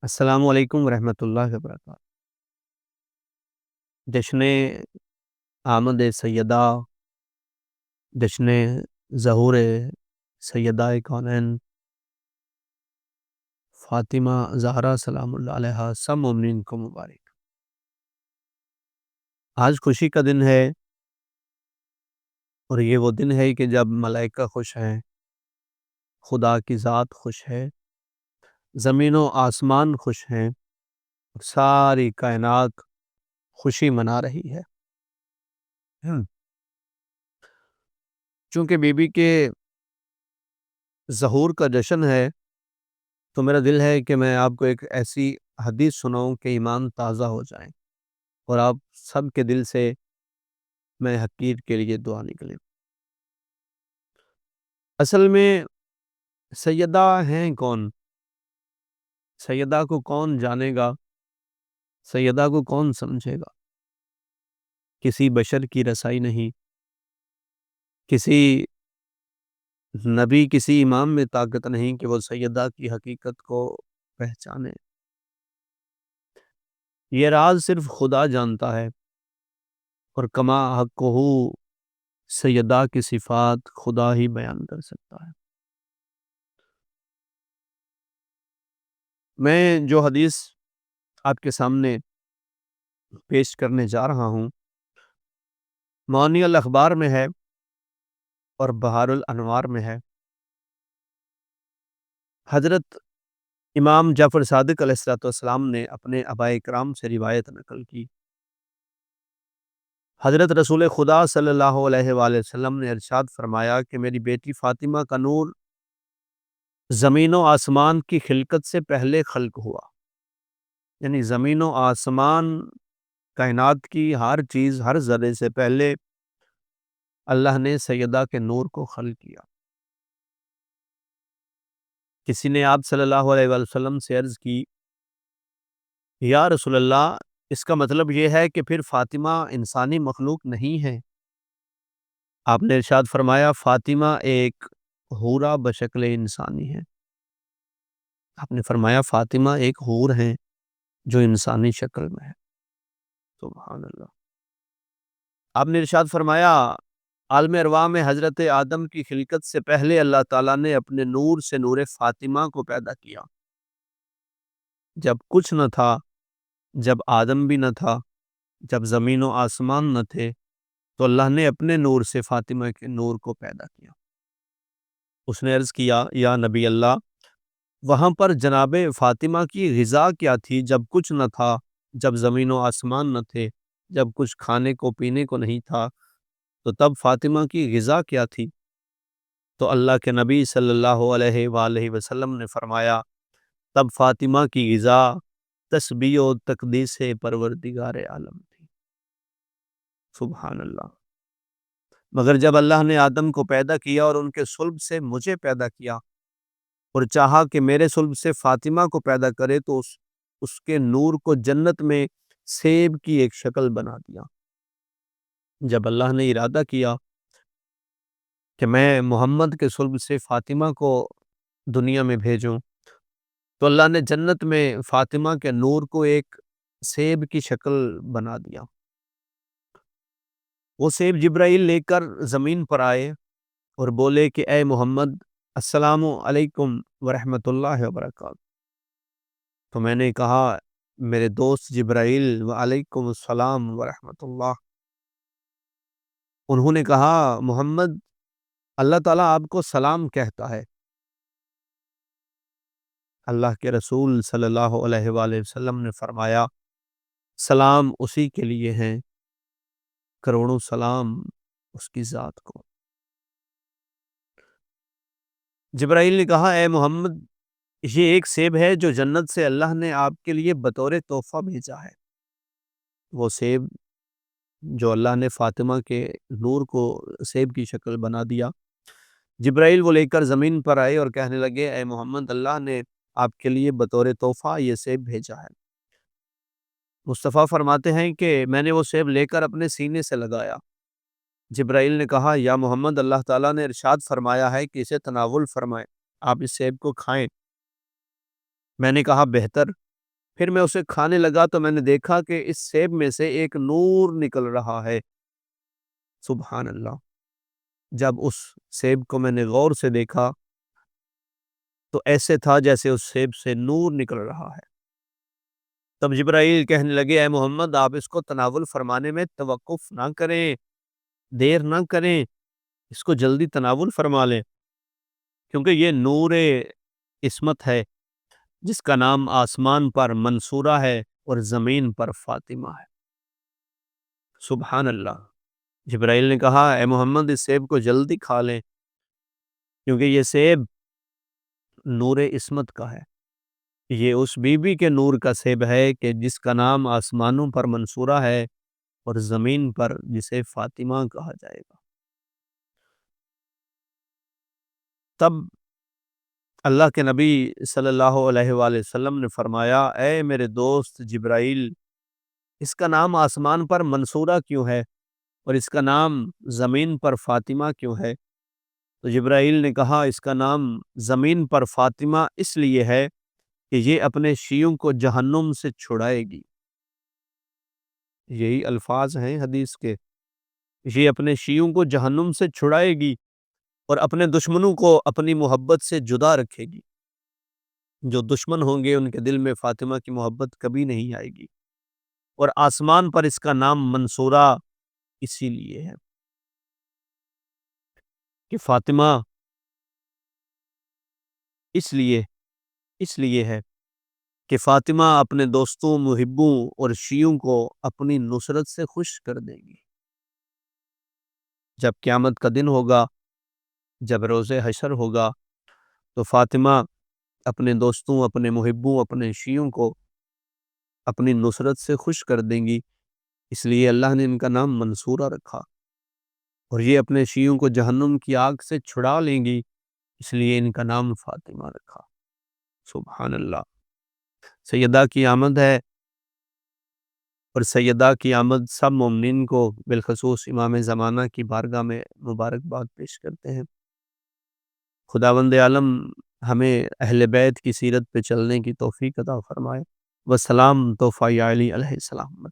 السلام علیکم ورحمۃ اللہ وبرکاتہ۔ جشن آمد سیدہ، جشن ظہور سیدہ کونین فاطمہ زہرا سلام اللہ علیہا سب مومنین کو مبارک۔ آج خوشی کا دن ہے، اور یہ وہ دن ہے کہ جب ملائکہ خوش ہیں، خدا کی ذات خوش ہے، زمین و آسمان خوش ہیں، ساری کائنات خوشی منا رہی ہے۔ چونکہ بی بی کے ظہور کا جشن ہے، تو میرا دل ہے کہ میں آپ کو ایک ایسی حدیث سناؤں کہ ایمان تازہ ہو جائیں اور آپ سب کے دل سے میں حقیر کے لیے دعا نکلے۔ اصل میں سیدہ ہیں کون؟ سیدہ کو کون جانے گا؟ سیدہ کو کون سمجھے گا؟ کسی بشر کی رسائی نہیں، کسی نبی کسی امام میں طاقت نہیں کہ وہ سیدہ کی حقیقت کو پہچانے۔ یہ راز صرف خدا جانتا ہے، اور کما حق ہو سیدہ کی صفات خدا ہی بیان کر سکتا ہے۔ میں جو حدیث آپ کے سامنے پیش کرنے جا رہا ہوں، معانی الاخبار میں ہے اور بہار الانوار میں ہے۔ حضرت امام جعفر صادق علیہ السلام نے اپنے آباء کرام سے روایت نقل کی۔ حضرت رسول خدا صلی اللہ علیہ وآلہ وسلم نے ارشاد فرمایا کہ میری بیٹی فاطمہ کا نور زمین و آسمان کی خلقت سے پہلے خلق ہوا، یعنی زمین و آسمان کائنات کی ہر چیز، ہر ذرے سے پہلے اللہ نے سیدہ کے نور کو خلق کیا۔ کسی نے آپ صلی اللہ علیہ وآلہ وسلم سے عرض کی، یا رسول اللہ، اس کا مطلب یہ ہے کہ پھر فاطمہ انسانی مخلوق نہیں ہے؟ آپ نے ارشاد فرمایا، فاطمہ ایک حورہ بشکل انسانی ہے۔ آپ نے فرمایا فاطمہ ایک حور ہیں جو انسانی شکل میں ہے۔ سبحان اللہ۔ آپ نے ارشاد فرمایا، عالم ارواح میں حضرت آدم کی خلقت سے پہلے اللہ تعالیٰ نے اپنے نور سے نور فاطمہ کو پیدا کیا۔ جب کچھ نہ تھا، جب آدم بھی نہ تھا، جب زمین و آسمان نہ تھے، تو اللہ نے اپنے نور سے فاطمہ کے نور کو پیدا کیا۔ اس نے عرض کیا، یا نبی اللہ، وہاں پر جناب فاطمہ کی غذا کیا تھی جب کچھ نہ تھا، جب زمین و آسمان نہ تھے، جب کچھ کھانے کو پینے کو نہیں تھا، تو تب فاطمہ کی غذا کیا تھی؟ تو اللہ کے نبی صلی اللہ علیہ وآلہ وسلم نے فرمایا، تب فاطمہ کی غذا تسبیح و تقدیس پروردگار عالم تھی۔ سبحان اللہ۔ مگر جب اللہ نے آدم کو پیدا کیا اور ان کے صلب سے مجھے پیدا کیا، اور چاہا کہ میرے صلب سے فاطمہ کو پیدا کرے، تو اس کے نور کو جنت میں سیب کی ایک شکل بنا دیا۔ جب اللہ نے ارادہ کیا کہ میں محمد کے صلب سے فاطمہ کو دنیا میں بھیجوں، تو اللہ نے جنت میں فاطمہ کے نور کو ایک سیب کی شکل بنا دیا۔ وہ سیب جبرائیل لے کر زمین پر آئے اور بولے کہ اے محمد، السلام علیکم ورحمۃ اللہ وبرکاتہ۔ تو میں نے کہا، میرے دوست جبرائیل، وعلیکم السلام ورحمۃ اللہ۔ انہوں نے کہا، محمد، اللہ تعالیٰ آپ کو سلام کہتا ہے۔ اللہ کے رسول صلی اللہ علیہ وآلہ وسلم نے فرمایا، سلام اسی کے لیے ہیں، کروڑوں سلام اس کی ذات کو۔ جبرائیل نے کہا، اے محمد، یہ ایک سیب ہے جو جنت سے اللہ نے آپ کے لیے بطور تحفہ بھیجا ہے۔ وہ سیب جو اللہ نے فاطمہ کے نور کو سیب کی شکل بنا دیا، جبرائیل وہ لے کر زمین پر آئے اور کہنے لگے، اے محمد، اللہ نے آپ کے لیے بطور تحفہ یہ سیب بھیجا ہے۔ مصطفیٰ فرماتے ہیں کہ میں نے وہ سیب لے کر اپنے سینے سے لگایا۔ جبرائیل نے کہا، یا محمد، اللہ تعالیٰ نے ارشاد فرمایا ہے کہ اسے تناول فرمائیں، آپ اس سیب کو کھائیں۔ میں نے کہا، بہتر، پھر میں اسے کھانے لگا تو میں نے دیکھا کہ اس سیب میں سے ایک نور نکل رہا ہے۔ سبحان اللہ! جب اس سیب کو میں نے غور سے دیکھا تو ایسے تھا جیسے اس سیب سے نور نکل رہا ہے۔ تب جبرائیل کہنے لگے، اے محمد آپ اس کو تناول فرمانے میں توقف نہ کریں، دیر نہ کریں، اس کو جلدی تناول فرما لیں، کیونکہ یہ نور عصمت ہے جس کا نام آسمان پر منصورہ ہے اور زمین پر فاطمہ ہے۔ سبحان اللہ! جبرائیل نے کہا، اے محمد اس سیب کو جلدی کھا لیں، کیونکہ یہ سیب نور عصمت کا ہے، یہ اس بی بی کے نور کا سیب ہے کہ جس کا نام آسمانوں پر منصورہ ہے اور زمین پر جسے فاطمہ کہا جائے گا۔ تب اللہ کے نبی صلی اللہ علیہ وآلہ وسلم نے فرمایا، اے میرے دوست جبرائیل، اس کا نام آسمان پر منصورہ کیوں ہے اور اس کا نام زمین پر فاطمہ کیوں ہے؟ تو جبرائیل نے کہا، اس کا نام زمین پر فاطمہ اس لیے ہے کہ یہ اپنے شیعوں کو جہنم سے چھڑائے گی۔ یہی الفاظ ہیں حدیث کے، یہ اپنے شیعوں کو جہنم سے چھڑائے گی اور اپنے دشمنوں کو اپنی محبت سے جدا رکھے گی۔ جو دشمن ہوں گے ان کے دل میں فاطمہ کی محبت کبھی نہیں آئے گی، اور آسمان پر اس کا نام منصورہ اسی لیے ہے کہ فاطمہ اس لیے ہے کہ فاطمہ اپنے دوستوں، محبوں اور شیعوں کو اپنی نصرت سے خوش کر دے گی۔ جب قیامت کا دن ہوگا، جب روز حشر ہوگا، تو فاطمہ اپنے دوستوں، اپنے محبوں، اپنے شیعوں کو اپنی نصرت سے خوش کر دیں گی، اس لیے اللہ نے ان کا نام منصورہ رکھا، اور یہ اپنے شیعوں کو جہنم کی آگ سے چھڑا لیں گی، اس لیے ان کا نام فاطمہ رکھا۔ سبحان اللہ! سیدہ کی آمد ہے، اور سیدہ کی آمد سب مومنین کو بالخصوص امام زمانہ کی بارگاہ میں مبارکباد پیش کرتے ہیں۔ خداوند عالم ہمیں اہل بیت کی سیرت پہ چلنے کی توفیق عطا فرمائے۔ وسلام تحفہ علی علیہ السلام۔